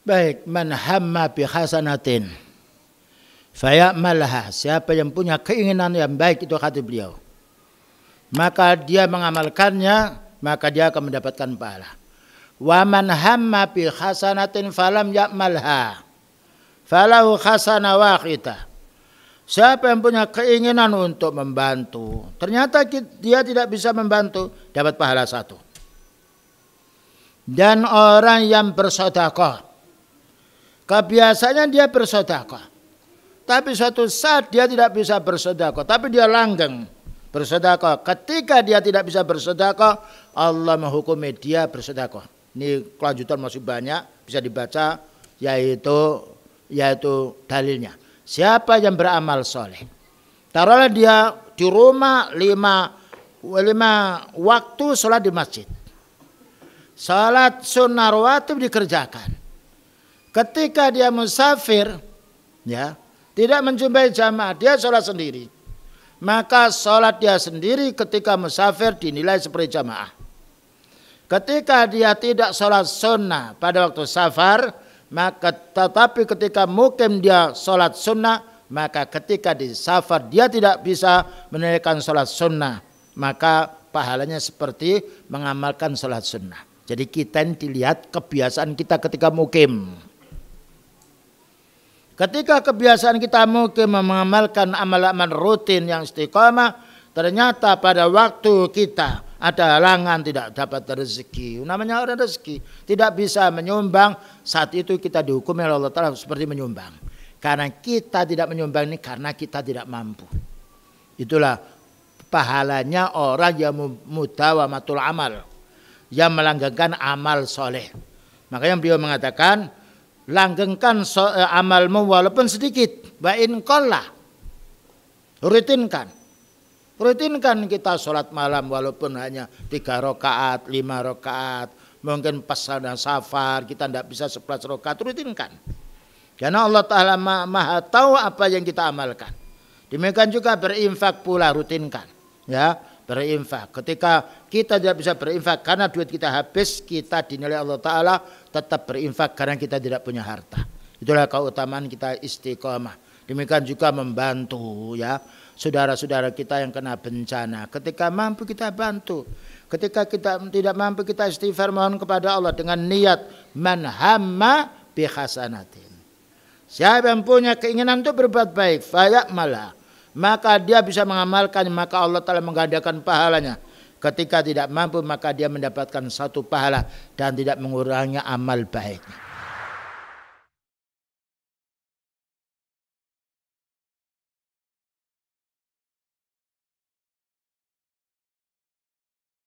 Baik, man hamma bi hasanatin faya'malha, siapa yang punya keinginan yang baik, itu kata beliau, maka dia mengamalkannya, maka dia akan mendapatkan pahala. Wa man hamma bi hasanatin falam ya'malha falahu hasanah wahidah. Siapa yang punya keinginan untuk membantu, ternyata dia tidak bisa membantu, dapat pahala 1. Dan orang yang bersedekah, kebiasaannya dia bersedekah, tapi suatu saat dia tidak bisa bersedekah, tapi dia langgeng bersedekah. Ketika dia tidak bisa bersedekah, Allah menghukumi dia bersedekah. Ini kelanjutan masih banyak, bisa dibaca, yaitu dalilnya. Siapa yang beramal soleh, taruhlah dia di rumah 5 waktu sholat di masjid, sholat sunnah rawatib dikerjakan. Ketika dia musafir, ya, tidak menjumpai jamaah, dia sholat sendiri, maka sholat dia sendiri ketika musafir dinilai seperti jamaah. Ketika dia tidak sholat sunnah pada waktu safar, maka tetapi ketika mukim dia sholat sunnah, maka ketika di safar dia tidak bisa menunaikan sholat sunnah, maka pahalanya seperti mengamalkan sholat sunnah. Jadi kita ini dilihat kebiasaan kita ketika mukim. Ketika kebiasaan kita mukim mengamalkan amal-amal rutin yang istiqamah, ternyata pada waktu kita ada halangan, tidak dapat rezeki, namanya orang rezeki, tidak bisa menyumbang, saat itu kita dihukumi oleh Allah Ta'ala seperti menyumbang. Karena kita tidak menyumbang ini karena kita tidak mampu. Itulah pahalanya orang yang mudawamatul amal, yang melanggengkan amal soleh. Makanya beliau mengatakan, langgengkan amalmu walaupun sedikit, wa in qalla, rutinkan kita sholat malam walaupun hanya 3 rakaat, 5 rakaat, mungkin pas ada safar kita tidak bisa 11 rakaat, rutinkan. Karena Allah Ta'ala maha tahu apa yang kita amalkan. Demikian juga berinfak pula, rutinkan, ya, berinfak. Ketika kita tidak bisa berinfak karena duit kita habis, kita dinilai Allah Ta'ala tetap berinfak karena kita tidak punya harta. Itulah keutamaan kita istiqomah. Demikian juga membantu, ya, saudara-saudara kita yang kena bencana. Ketika mampu kita bantu, ketika kita tidak mampu kita istighfar, mohon kepada Allah dengan niat man hamma bi hasanatin. Siapa yang punya keinginan untuk berbuat baik, faya'malha, maka dia bisa mengamalkan, maka Allah Ta'ala menggandakan pahalanya. Ketika tidak mampu, maka dia mendapatkan 1 pahala dan tidak mengurangi amal baiknya.